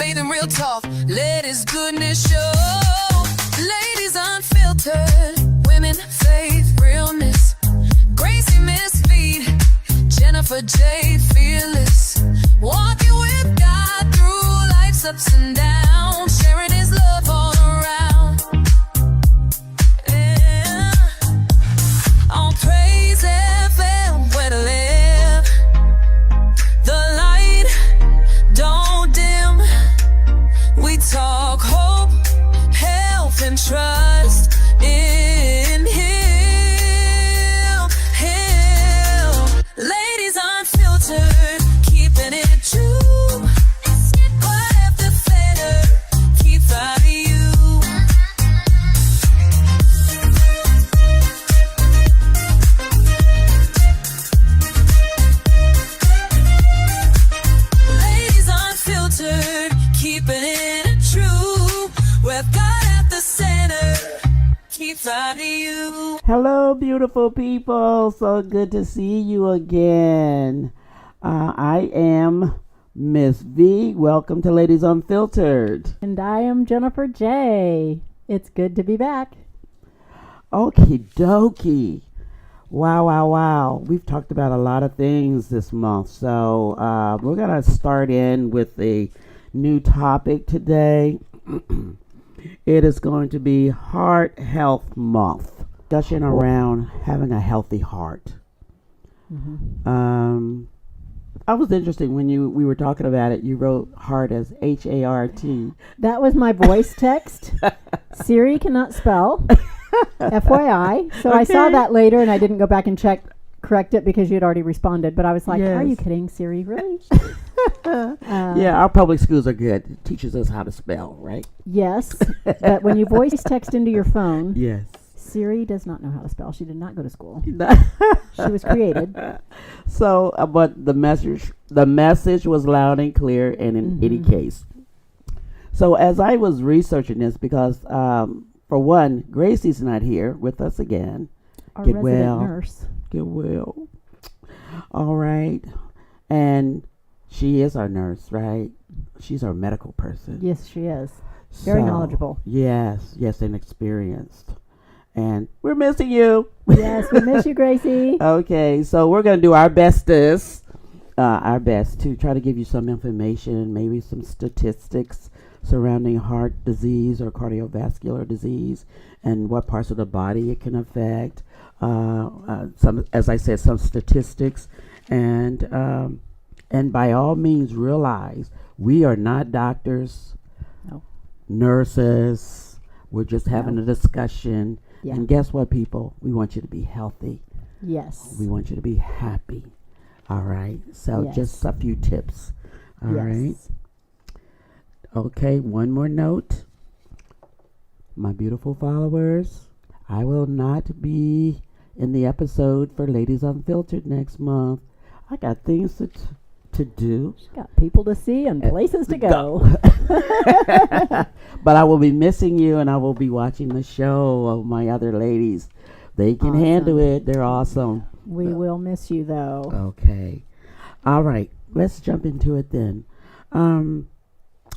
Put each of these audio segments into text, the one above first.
faith and real talk. Let his goodness show. Ladies unfiltered, women, faith, realness. Gracie Misfeed, Jennifer J, fearless. Walking with God through life's ups and downs, sharing his love all around. Yeah. On Praise FM, where to live. The light don't dim. We talk hope, health, and trust in Him. Ladies unfiltered, keeping it true. Right at the center, keep out of you. Ladies unfiltered, keeping it true. With God at the center, keep out of you. Hello, beautiful people. So good to see you again. I am Miss V. Welcome to Ladies Unfiltered. And I am Jennifer J. It's good to be back. Okie dokie. Wow. We've talked about a lot of things this month. So we're going to start in with a new topic today. It is going to be Heart Health Month. Discussion around having a healthy heart. Mm-hmm. I was interested when we were talking about it. You wrote heart as H-A-R-T. That was my voice text. Siri cannot spell. FYI. So I saw Okay. that later and I didn't go back and correct it because you had already responded. But I was like, are you Yes. kidding, Siri? Really? Yeah, our public schools are good. It teaches us how to spell, right? Yes. But when you voice text into your phone, Yes. Siri does not know how to spell. She did not go to school. She was created. So, but the message was loud and clear, and in any case. So, as I was researching this, because for one, Gracie's not here with us again. Our Get resident well. nurse. Get well. All right, and she is our nurse, right? She's our medical person. Yes, she is. Very So, knowledgeable. Yes, and experienced. And we're missing you. Yes, we miss you, Gracie. Okay, so we're going to do our best to try to give you some information, maybe some statistics surrounding heart disease or cardiovascular disease and what parts of the body it can affect. Some, as I said, some statistics. And by all means, realize we are not doctors, No. nurses. We're just having a discussion. Yeah. And guess what, people? We want you to be healthy. Yes. We want you to be happy. All right. So Yes. just a few tips. All right. Yes. Okay. One more note. My beautiful followers, I will not be in the episode for Ladies Unfiltered next month. I got things to do. She's got people to see and places to go. But I will be missing you, and I will be watching the show of my other ladies. They can handle it. They're awesome. We will miss you, though. Okay. All right. Let's jump into it then. I'm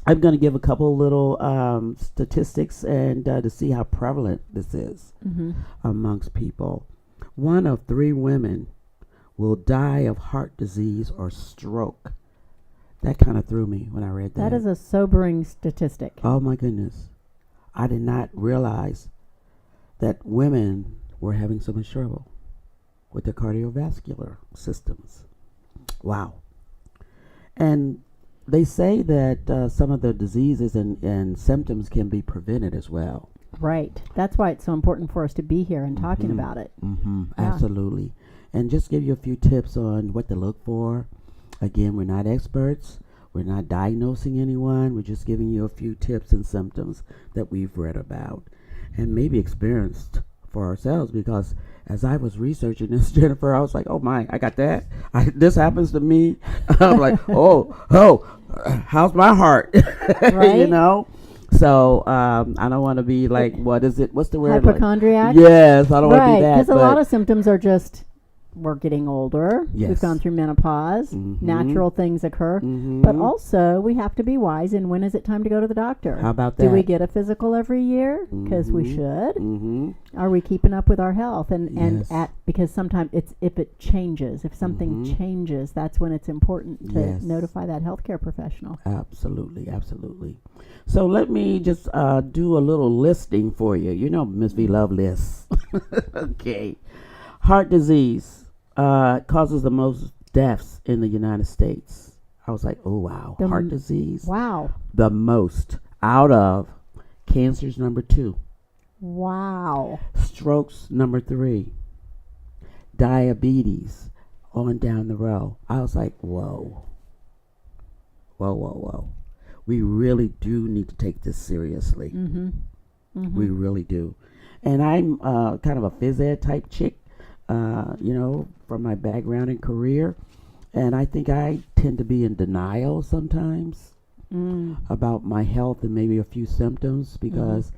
going to give a couple little statistics and to see how prevalent this is amongst people. 1 of 3 women will die of heart disease or stroke. That kind of threw me when I read that. That is a sobering statistic. Oh my goodness. I did not realize that women were having so much trouble with their cardiovascular systems. Wow. And they say that some of the diseases and symptoms can be prevented as well. Right. That's why it's so important for us to be here and talking about it. Yeah. Absolutely. And just give you a few tips on what to look for. Again, we're not experts. We're not diagnosing anyone. We're just giving you a few tips and symptoms that we've read about and maybe experienced for ourselves, because as I was researching this, Jennifer, I was like, oh my, I got that. this happens to me. I'm like, oh, how's my heart? Right? You know? So I don't want to be like, what's the word? Hypochondriac? Like, yes, I don't want to be Right, that. because a lot of symptoms are just we're getting older. Yes. We've gone through menopause. Natural things occur. But also, we have to be wise in when is it time to go to the doctor. How about Do we that? get a physical every year? Because we should. Mm-hmm. Are we keeping up with our health? Yes. Because sometimes if it changes, if something changes, that's when it's important to Yes. notify that healthcare professional. Absolutely, absolutely. So let me just do a little listing for you. You know, Miss V love lists. Okay. Heart disease causes the most deaths in the United States. I was like, oh, wow. Heart disease. Wow. The most out of cancer's number 2. Wow. Strokes number 3. Diabetes on down the row. I was like, whoa. Whoa, whoa, whoa. We really do need to take this seriously. We really do. And I'm kind of a phys ed type chick, from my background and career. And I think I tend to be in denial sometimes about my health and maybe a few symptoms because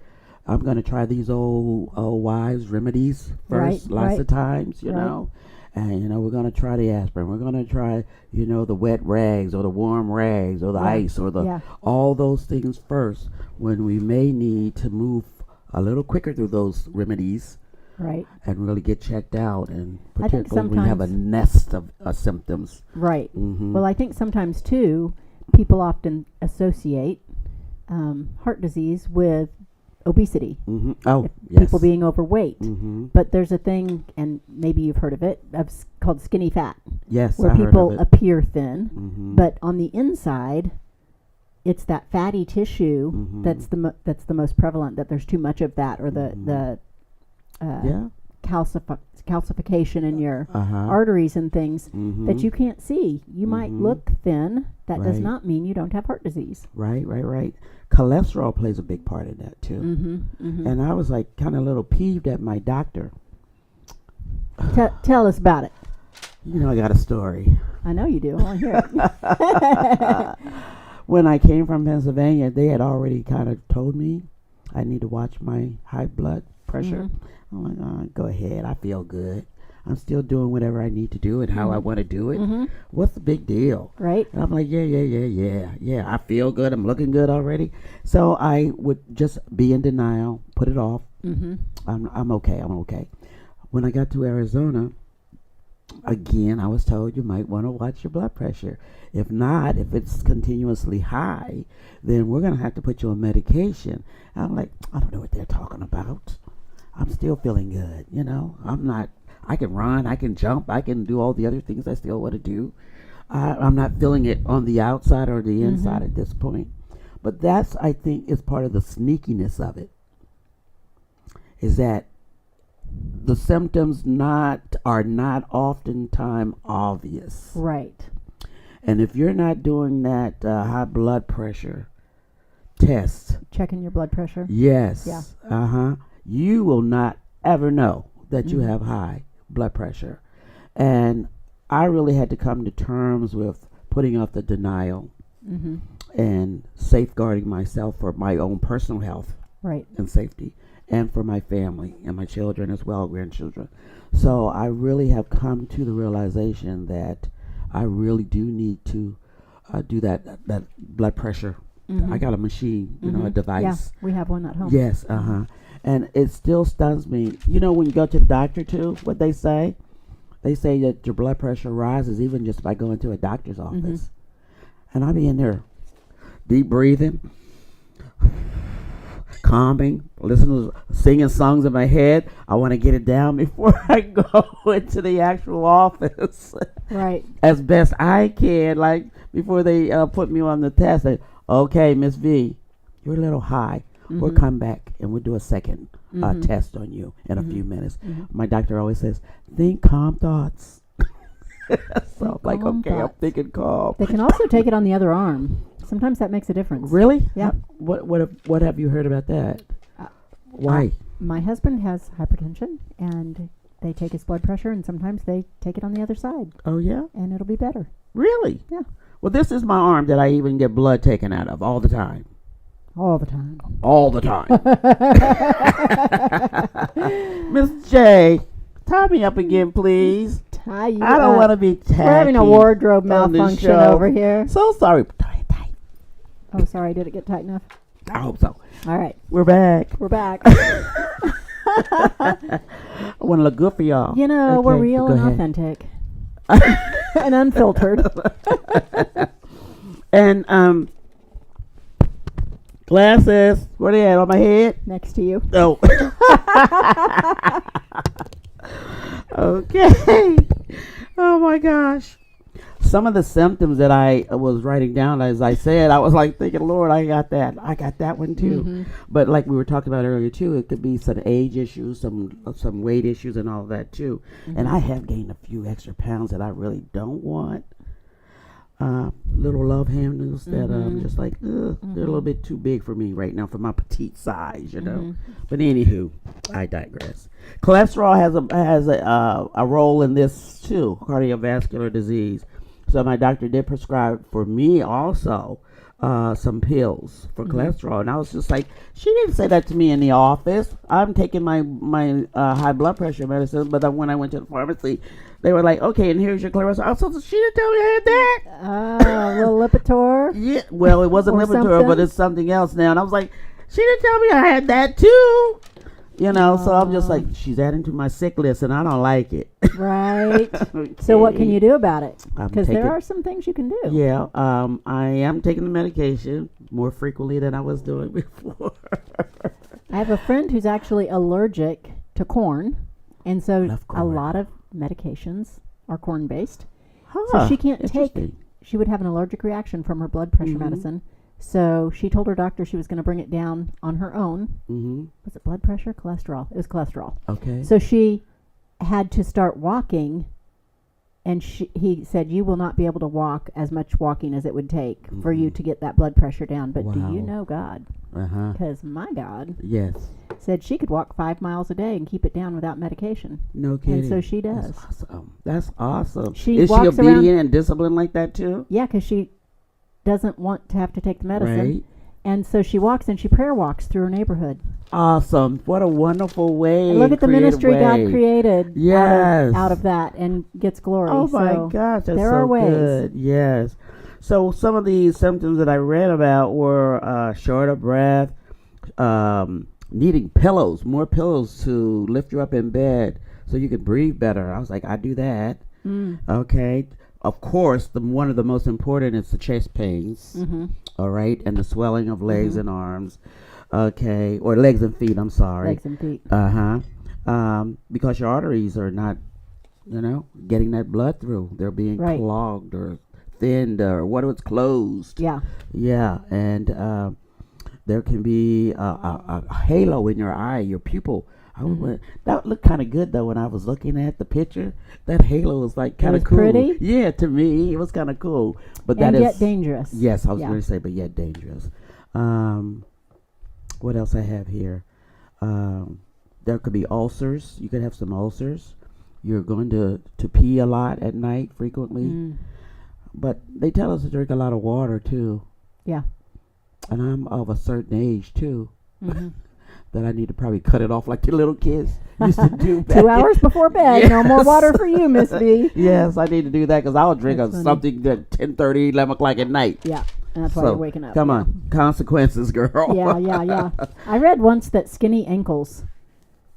I'm going to try these old wise remedies first, lots of times, you know. And, we're going to try the aspirin. We're going to try, the wet rags or the warm rags or the ice or all those things first when we may need to move a little quicker through those remedies. Right. And really get checked out, and I think particularly when you have a nest of symptoms. Right. Well, I think sometimes, too, people often associate heart disease with obesity. Oh, yes. People being overweight. But there's a thing, and maybe you've heard of it, called skinny fat. Yes, where I heard people of it. appear thin, but on the inside, it's that fatty tissue that's the most prevalent. That there's too much of that, or the calcification in your arteries and things that you can't see. You might look thin. That does not mean you don't have heart disease. Right. Cholesterol plays a big part in that too. And I was like kind of a little peeved at my doctor. Tell us about it. I got a story. I know you do. I want to hear it. When I came from Pennsylvania, they had already kind of told me I need to watch my high blood pressure. I'm like, go ahead. I feel good. I'm still doing whatever I need to do and how I want to do it. What's the big deal? Right. And I'm like, yeah. I feel good. I'm looking good already. So I would just be in denial, put it off. I'm okay. When I got to Arizona, again, I was told you might want to watch your blood pressure. If not, if it's continuously high, then we're going to have to put you on medication. And I'm like, I don't know what they're talking about. I'm still feeling good, I can run, I can jump, I can do all the other things I still want to do. I'm not feeling it on the outside or the inside at this point. But that's, I think, is part of the sneakiness of it. Is that the symptoms are not oftentimes obvious. Right. And if you're not doing that high blood pressure test. Checking your blood pressure. Yes. Yeah. You will not ever know that you have high blood pressure. And I really had to come to terms with putting off the denial and safeguarding myself for my own personal health and safety, and for my family and my children as well, grandchildren. So I really have come to the realization that I really do need to do that blood pressure. I got a machine, a device. Yeah, we have one at home. Yes, and it still stuns me. When you go to the doctor too, what they say that your blood pressure rises even just by going to a doctor's office. And I be in there deep breathing, calming, listening to singing songs in my head. I want to get it down before I go into the actual office. Right. As best I can, like before they put me on the test. Okay, Miss V, you're a little high. We'll come back and we'll do a second test on you in a few minutes. My doctor always says, think calm thoughts. So I'm like, okay, I'm thinking calm. They can also take it on the other arm. Sometimes that makes a difference. Really? Yeah. What have you heard about that? Why? My husband has hypertension, and they take his blood pressure, and sometimes they take it on the other side. Oh, yeah? And it'll be better. Really? Yeah. Well, this is my arm that I even get blood taken out of all the time. All the time. All the time. Miss J, tie me up again, please. Hi, you, I don't want to be tacky. We're having a wardrobe on this malfunction show. over here. So sorry. Tie it tight. Oh, sorry. Did it get tight enough? I hope so. All right. We're back. We're back. I want to look good for y'all. You know, we're Okay, real go and ahead. authentic. And unfiltered. And glasses. Where they at? On my head? Next to you. Oh. Okay. Oh my gosh. Some of the symptoms that I was writing down, as I said, I was like thinking, Lord, I got that one too. Mm-hmm. But like we were talking about earlier too, it could be some age issues, some weight issues, and all that too. Mm-hmm. And I have gained a few extra pounds that I really don't want. Little love handles that I'm just like, they're a little bit too big for me right now for my petite size, you know. But anywho, I digress. Cholesterol has a role in this too, cardiovascular disease. So my doctor did prescribe for me also some pills for cholesterol, and I was just like, she didn't say that to me in the office. I'm taking my high blood pressure medicine, but then when I went to the pharmacy, they were like, okay, and here's your cholesterol. So she didn't tell me I had that. A little Lipitor. Yeah, well, it wasn't Or Lipitor, something? but it's something else now. And I was like, she didn't tell me I had that too. You know, so I'm just like, she's adding to my sick list, and I don't like it. Right. So what can you do about it? I'm Because there taking- are some things you can do. Yeah, I am taking the medication more frequently than I was doing before. I have a friend who's actually allergic to corn, and so Love a corn. lot of medications are corn-based. Huh, So she can't take, interesting. she would have an allergic reaction from her blood pressure medicine. So she told her doctor she was going to bring it down on her own. Was it blood pressure? Cholesterol. It was cholesterol. Okay. So she had to start walking, and he said, you will not be able to walk as much walking as it would take for you to get that blood pressure down. But do you Wow. know God? Uh-huh. Because my God Yes. said she could walk 5 miles a day and keep it down without medication. No kidding. And so she does. That's awesome. That's awesome. She Is she walks around- obedient and disciplined like that too? Yeah, because she doesn't want to have to take the medicine. Right. And so she walks and she prayer walks through her neighborhood. Awesome. What a wonderful way. And look at the creative ministry God way. created Yes. out of that and gets glory. Oh my So gosh, that's there so are ways. good. Yes. So some of these symptoms that I read about were short of breath, needing pillows, more pillows to lift you up in bed so you can breathe better. I was like, I do that. Okay. Of course, one of the most important is the chest pains. All right, and the swelling of legs and arms. Okay, or legs and feet. I'm sorry. Legs and feet. Because your arteries are not, getting that blood through. They're being Right. clogged or thinned or what it's closed. Yeah. Yeah, and there can be a halo in your eye, your pupil. That looked kind of good though when I was looking at the picture. That halo was like kind of was cool. pretty? Yeah, to me it was kind of cool. But And that yet is dangerous. Yes, I was Yeah. going to say, but yet dangerous. What else I have here? There could be ulcers. You could have some ulcers. You're going to pee a lot at night frequently. But they tell us to drink a lot of water too. Yeah. And I'm of a certain age too. That I need to probably cut it off like the little kids used to do. 2 hours before bed. No more Yes. water for you, Miss B. Yes, I need to do that because I'll drink That's funny. something at 10:30, 11 o'clock at night. Yeah. And that's why So, you're waking up. Come on. Consequences, girl. Yeah. I read once that skinny ankles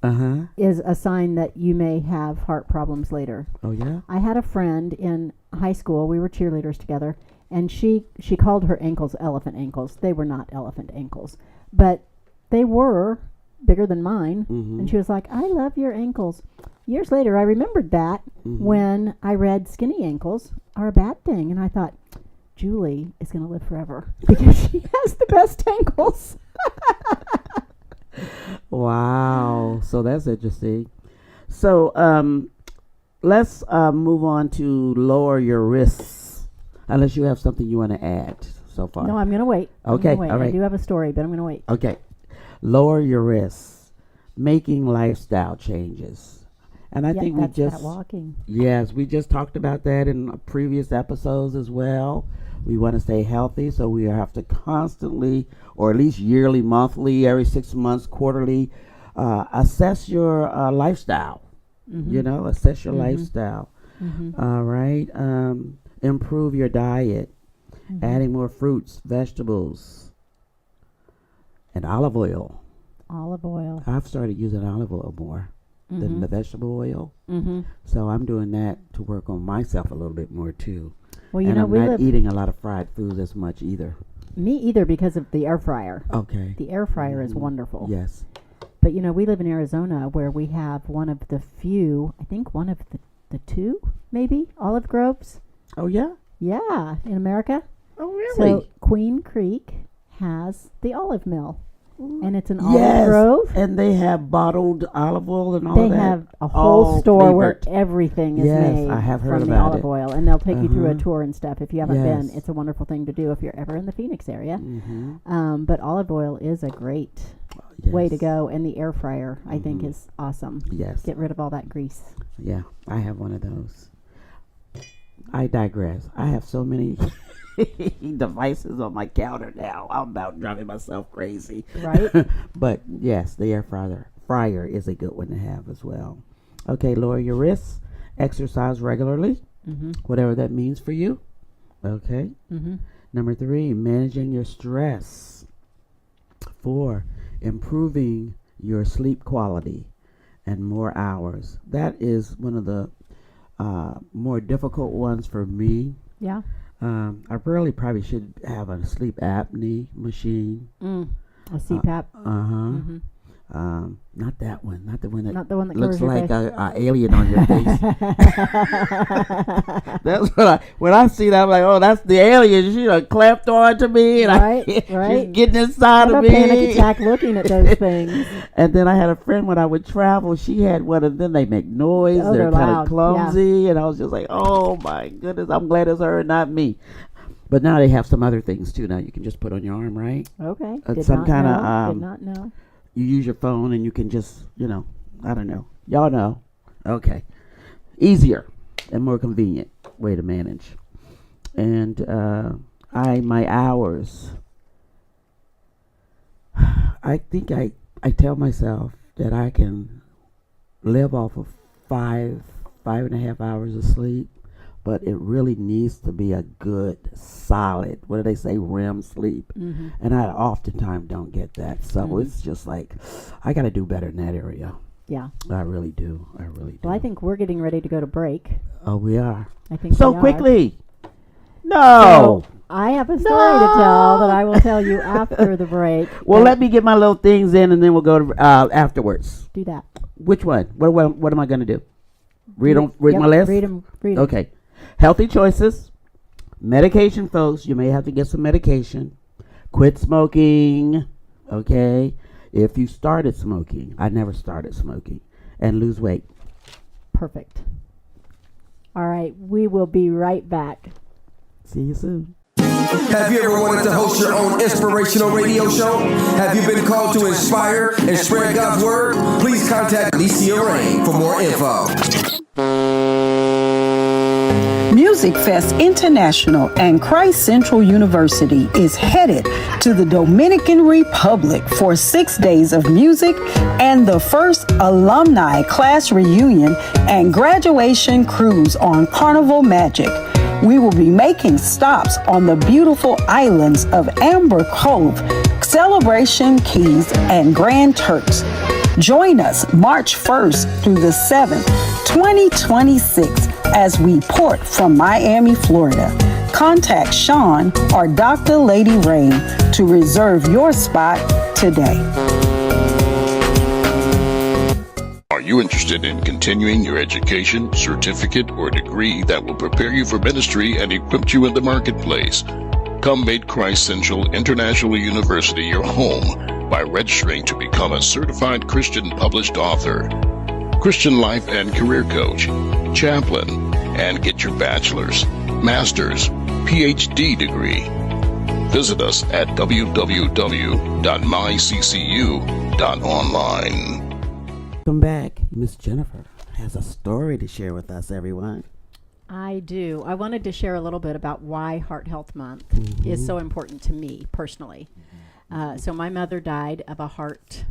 Uh-huh. is a sign that you may have heart problems later. Oh, yeah? I had a friend in high school. We were cheerleaders together, and she called her ankles elephant ankles. They were not elephant ankles, but they were bigger than mine. And she was like, I love your ankles. Years later, I remembered that when I read skinny ankles are a bad thing. And I thought, Julie is going to live forever because she has the best ankles. Wow. So that's interesting. So let's move on to lower your risks, unless you have something you want to add so far. No, I'm going to wait. Okay, All all right. I do have a story, but I'm going to wait. Okay. Lower your risks, making lifestyle changes. And I think we that's just that walking. Yes, we just talked about that in previous episodes as well. We want to stay healthy, so we have to constantly, or at least yearly, monthly, every 6 months, quarterly, assess your lifestyle. Assess your lifestyle. All right. Improve your diet. Adding more fruits, vegetables, and olive oil. Olive oil. I've started using olive oil more than the vegetable oil. Mm-hmm. So I'm doing that to work on myself a little bit more too. Well, you and know, I'm we not live. eating a lot of fried foods as much either. Me either, because of the air fryer. Okay. The air fryer is wonderful. Yes. But you know, we live in Arizona, where we have one of the few, I think one of the two, maybe, olive groves. Oh yeah. Yeah, in America. Oh really? So Queen Creek has the olive mill, and it's an olive Yes. grove. And they have bottled olive oil and all They of that. have a whole all store where flavored. everything is Yes, made I have heard from the about olive it. oil, and they'll take you through a Uh-huh. tour and stuff. If you haven't been, Yes. it's a wonderful thing to do if you're ever in the Phoenix area. Mm-hmm. But olive oil is a great Yes. way to go, and the air fryer I think is awesome. Yes. Get rid of all that grease. Yeah, I have one of those. I digress. I have so many devices on my counter now. I'm about driving myself crazy. Right? But yes, the air fryer is a good one to have as well. Okay, lower your risks. Exercise regularly, whatever that means for you. Okay. Number 3, managing your stress. 4, improving your sleep quality and more hours. That is one of the more difficult ones for me. Yeah. I really probably should have a sleep apnea machine. A CPAP. Not that one. Not the one that, Not the one that looks covers your like face. a alien on your face. That's what when I see that, I'm like, oh, that's the alien. She done clamped on to me, and Right, she's right. getting inside I have of a me. panic attack looking at those things. And then I had a friend when I would travel. She had one, and then they make noise. Oh, they're they're kind loud. of clumsy, and I was just like, oh my goodness, I'm glad it's her and not me. But now they have some other things too. Now you can just put on your arm, right? Okay. Some kind of Did not know. you use your phone and you can just, I don't know. Y'all know. Okay. Easier and more convenient way to manage. And my hours. I think I tell myself that I can live off of 5.5 hours of sleep, but it really needs to be a good, solid, what do they say, REM sleep. And I oftentimes don't get that. So it's just like, I got to do better in that area. Yeah. I really do. I really do. Well, I think we're getting ready to go to break. Oh, we are. I think So we are. quickly. No. So I have a story to tell that I will tell you after the break. Well, But let me get my little things in, and then we'll go to afterwards. do that. Which one? What am I going to do? Read Yep, my list? Read them. Okay. Healthy choices. Medication, folks. You may have to get some medication. Quit smoking. Okay. If you started smoking, I never started smoking. And lose weight. Perfect. All right. We will be right back. See you soon. Have you ever wanted to host your own inspirational radio show? Have you been called to inspire and spread God's word? Please contact Alicia Rain for more info. Music Fest International and Christ Central University is headed to the Dominican Republic for 6 days of music and the first alumni class reunion and graduation cruise on Carnival Magic. We will be making stops on the beautiful islands of Amber Cove, Celebration Keys, and Grand Turks. Join us March 1st through the 7th, 2026, as we port from Miami, Florida. Contact Sean or Dr. Lady Rain to reserve your spot today. Are you interested in continuing your education, certificate, or degree that will prepare you for ministry and equip you in the marketplace? Come make Christ Central International University your home by registering to become a certified Christian published author, Christian life and career coach, chaplain, and get your bachelor's, master's, PhD degree. Visit us at www.myccu.online. Welcome back. Miss Jennifer has a story to share with us, everyone. I do. I wanted to share a little bit about why Heart Health Month is so important to me personally. So my mother died of a heart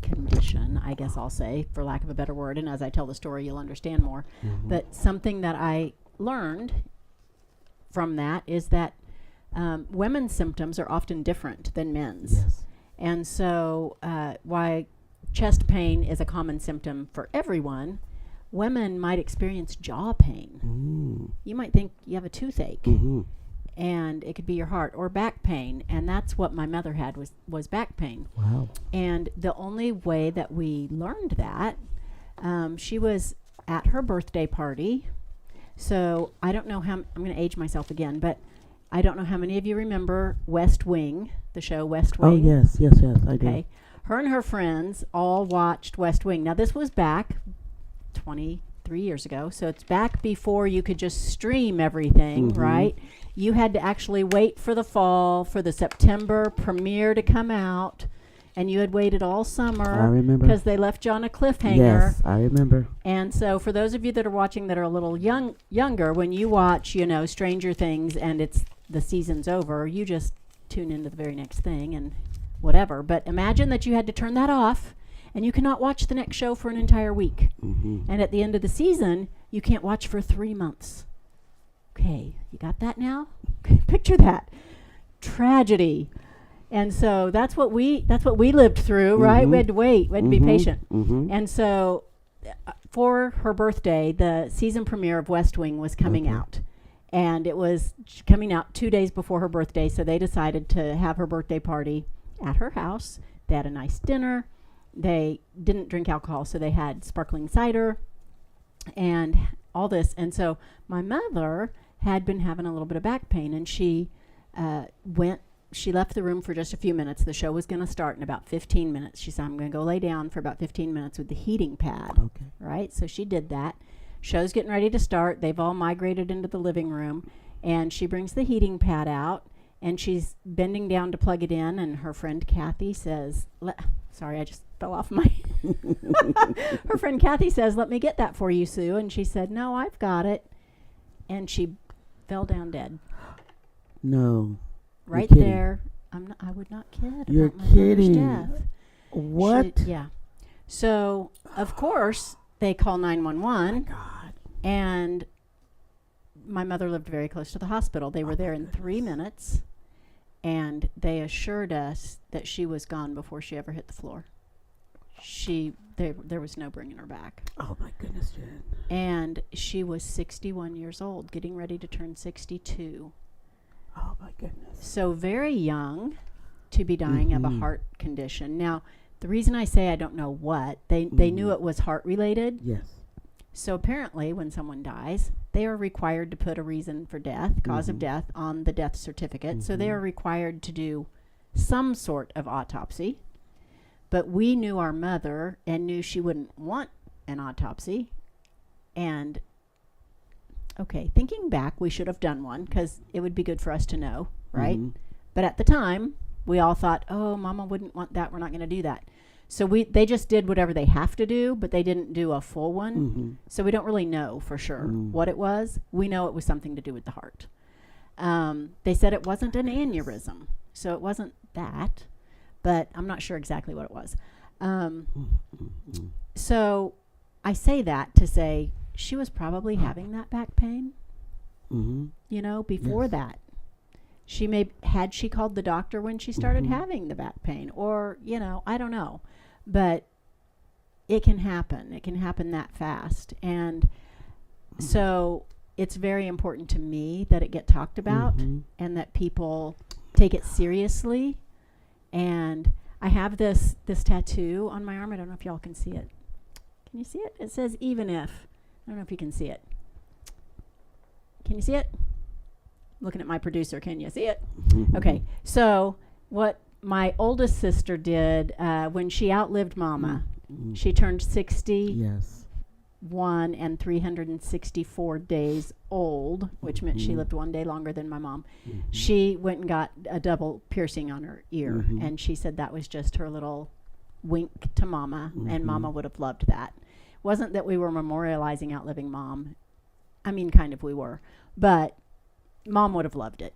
condition, I guess I'll say, for lack of a better word. And as I tell the story, you'll understand more. But something that I learned from that is that women's symptoms are often different than men's. Yes. And so why chest pain is a common symptom for everyone, women might experience jaw pain. You might think you have a toothache, and it could be your heart, or back pain. And that's what my mother had, was back pain. Wow. And the only way that we learned that, she was at her birthday party. So I don't know how, I'm going to age myself again, but I don't know how many of you remember West Wing, the show West Wing. Oh, yes, I do. Okay. Her and her friends all watched West Wing. Now, this was back 23 years ago, so it's back before you could just stream everything, right? You had to actually wait for the fall, for the September premiere to come out, and you had waited all summer. I remember. Because they left you on a cliffhanger. Yes, I remember. And so for those of you that are watching that are a little younger, when you watch, Stranger Things and the season's over, you just tune into the very next thing and whatever. But imagine that you had to turn that off and you cannot watch the next show for an entire week. And at the end of the season, you can't watch for 3 months. Okay, you got that now? Okay, picture that. Tragedy. And so that's what we lived through, right? We had to wait. We had to be patient. And so for her birthday, the season premiere of West Wing was coming out. And it was coming out 2 days before her birthday, so they decided to have her birthday party at her house. They had a nice dinner. They didn't drink alcohol, so they had sparkling cider and all this. And so my mother had been having a little bit of back pain, and she left the room for just a few minutes. The show was going to start in about 15 minutes. She said, I'm going to go lay down for about 15 minutes with the heating pad. Okay. Right? So she did that. Show's getting ready to start. They've all migrated into the living room, and she brings the heating pad out, and she's bending down to plug it in, and her friend Kathy says, sorry, I just fell off my... Her friend Kathy says, let me get that for you, Sue. And she said, no, I've got it. And she fell down dead. No. Right there. I would not kid You're about my mother's kidding. death. What? Yeah. So, of course, they call 911. God. And my mother lived very close to the hospital. They were there in 3 minutes, and they assured us that she was gone before she ever hit the floor. There was no bringing her back. Oh, my goodness, Jen. And she was 61 years old, getting ready to turn 62. Oh, my goodness. So very young to be dying of a heart condition. Now, the reason I say I don't know what, they knew it was heart related. Yes. So apparently when someone dies, they are required to put a reason for death, cause of death, on the death certificate. So they are required to do some sort of autopsy. But we knew our mother and knew she wouldn't want an autopsy. And, okay, thinking back, we should have done one because it would be good for us to know, right? But at the time, we all thought, oh, Mama wouldn't want that. We're not going to do that. So they just did whatever they have to do, but they didn't do a full one. So we don't really know for sure what it was. We know it was something to do with the heart. They said it wasn't an aneurysm, so it wasn't that, but I'm not sure exactly what it was. So I say that to say she was probably having that back pain, before that. Had she called the doctor when she started having the back pain, or, I don't know. But it can happen. It can happen that fast. And so it's very important to me that it get talked about and that people take it seriously. And I have this tattoo on my arm. I don't know if y'all can see it. Can you see it? It says, even if. I don't know if you can see it. Can you see it? Looking at my producer, can you see it? Okay, so what my oldest sister did when she outlived Mama, she turned 61 and 364 days old, which meant she lived 1 day longer than my mom. She went and got a double piercing on her ear, and she said that was just her little wink to Mama, and Mama would have loved that. Wasn't that we were memorializing outliving Mom. I mean, kind of we were, but Mom would have loved it.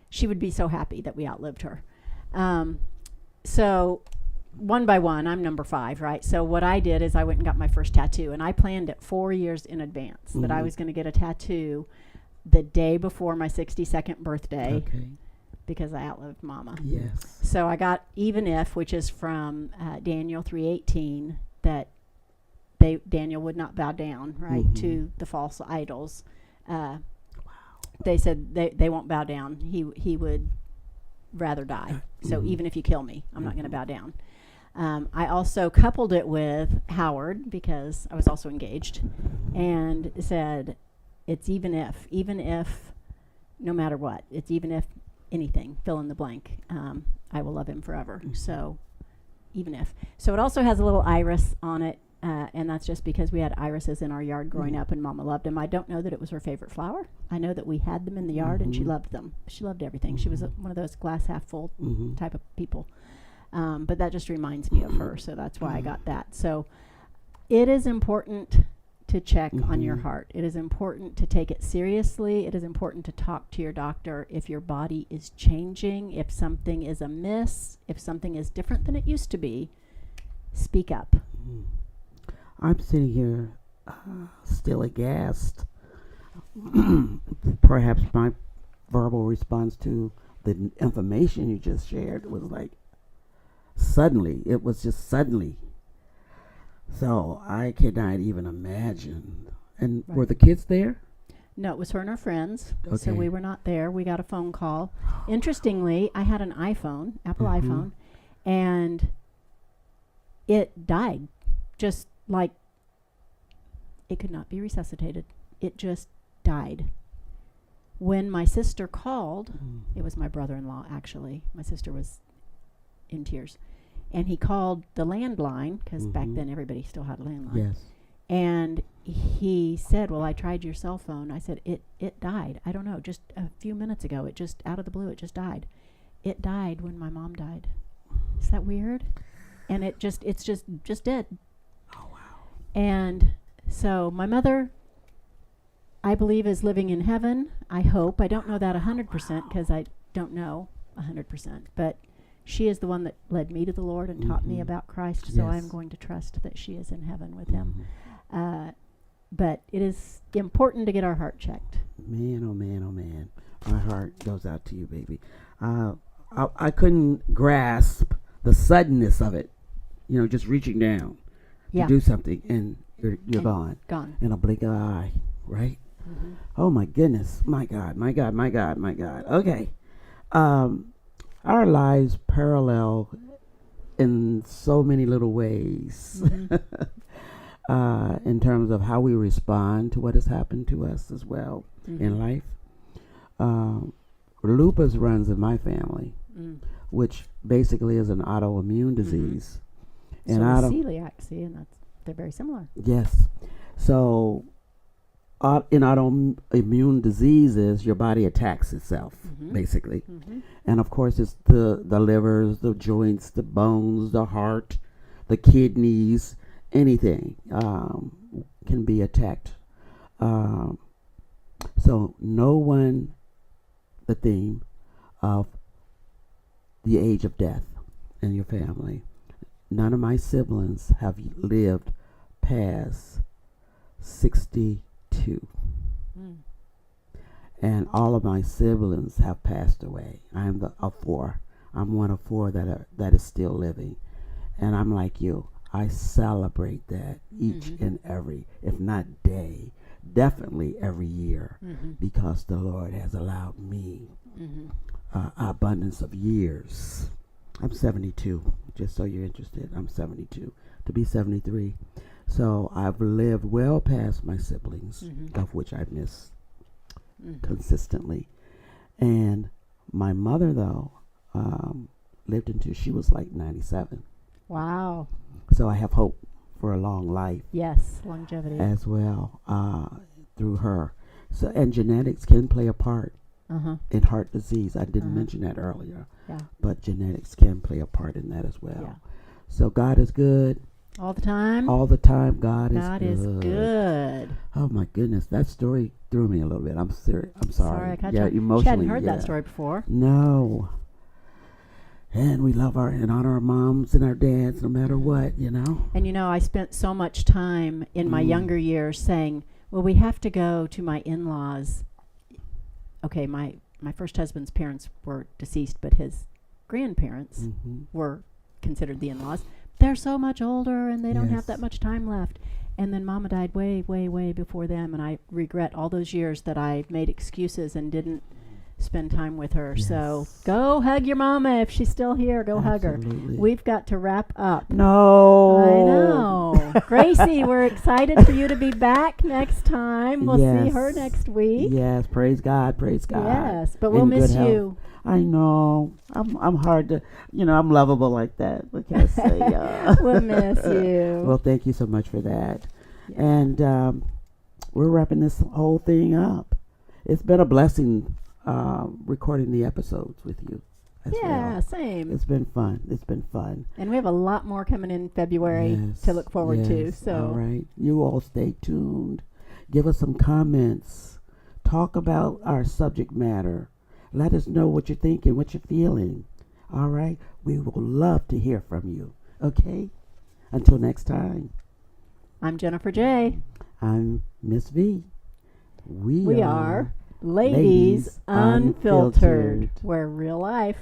She would be so happy that we outlived her. So one by one, I'm number 5, right? So what I did is I went and got my first tattoo, and I planned it 4 years in advance that I was going to get a tattoo the day before my 62nd birthday because I outlived Mama. Yes. So I got even if, which is from Daniel 3:18, that Daniel would not bow down, right, to the false idols. They said they won't bow down. He would rather die. So even if you kill me, I'm not going to bow down. I also coupled it with Howard because I was also engaged, and said it's even if, no matter what, it's even if anything, fill in the blank, I will love him forever. So even if. So it also has a little iris on it, and that's just because we had irises in our yard growing up, and Mama loved them. I don't know that it was her favorite flower. I know that we had them in the yard, and she loved them. She loved everything. She was one of those glass half full type of people. But that just reminds me of her, so that's why I got that. So it is important to check on your heart. It is important to take it seriously. It is important to talk to your doctor if your body is changing, if something is amiss, if something is different than it used to be. Speak up. I'm sitting here still aghast. Perhaps my verbal response to the information you just shared was like, suddenly. It was just suddenly. So I cannot even imagine. And were the kids there? No, it was her and her friends. Okay. So we were not there. We got a phone call. Interestingly, I had an iPhone, Apple iPhone, and it died. Just like it could not be resuscitated. It just died. When my sister called, it was my brother-in-law actually. My sister was in tears. And he called the landline, because back then everybody still had a landline. Yes. And he said, well, I tried your cell phone. I said, it died. I don't know, just a few minutes ago. It just, out of the blue, it just died. It died when my mom died. Is that weird? And it's just dead. Oh, wow. And so my mother, I believe, is living in heaven. I hope. I don't know that 100% because I don't know 100%. But she is the one that led me to the Lord and taught me about Christ. So I'm going to trust that she is in heaven with him. But it is important to get our heart checked. Man, oh man, oh man. My heart goes out to you, baby. I couldn't grasp the suddenness of it. You know, just reaching down to do something, and you're gone. Gone. In a blink of an eye, right? Oh my goodness. My God, my God, my God, my God. Okay. Our lives parallel in so many little ways in terms of how we respond to what has happened to us as well in life. Lupus runs in my family, which basically is an autoimmune disease. And so celiac, see, and they're very similar. Yes. So in autoimmune diseases, your body attacks itself, basically. And of course, it's the livers, the joints, the bones, the heart, the kidneys, anything can be attacked. So no one, the theme of the age of death in your family. None of my siblings have lived past 62. And all of my siblings have passed away. I'm of 4. I'm one of 4 that is still living. And I'm like you. I celebrate that each and every, if not day, definitely every year, because the Lord has allowed me abundance of years. I'm 72, just so you're interested. I'm 72, to be 73. So I've lived well past my siblings, of which I miss consistently. And my mother, though, lived until she was like 97. Wow. So I have hope for a long life. Yes, longevity. As well, through her. So, and genetics can play a part in heart disease. I didn't mention that earlier. Yeah. But genetics can play a part in that as well. Yeah. So God is good. All the time? All the time, God is good. Oh my goodness, that story threw me a little bit. I'm serious. I'm sorry. I cut yeah, you. emotionally. She hadn't heard that story before. No. And we love and honor our moms and our dads no matter what, you know. And you know, I spent so much time in my younger years saying, well, we have to go to my in-laws. Okay, my first husband's parents were deceased, but his grandparents were considered the in-laws. They're so much older and they don't have that much time left. And then Mama died way, way, way before them, and I regret all those years that I made excuses and didn't spend time with her. Yes. So go hug your mama if she's still here. Go hug her. Absolutely. We've got to wrap up. No. I know. Gracie, we're excited for you to be back next time. We'll see her next week. Yes, praise God, praise God. Yes, but we'll In miss good health. you. I know. I'm hard to, I'm lovable like that. What can I say? We'll miss you. Well, thank you so much for that. And we're wrapping this whole thing up. It's been a blessing recording the episodes with you as well. Same. It's been fun. It's been fun. And we have a lot more coming in February to look forward to. So all right. You all stay tuned. Give us some comments. Talk about our subject matter. Let us know what you're thinking, what you're feeling. All right? We will love to hear from you. Okay? Until next time. I'm Jennifer J. I'm Miss V. We are Ladies Unfiltered, where real life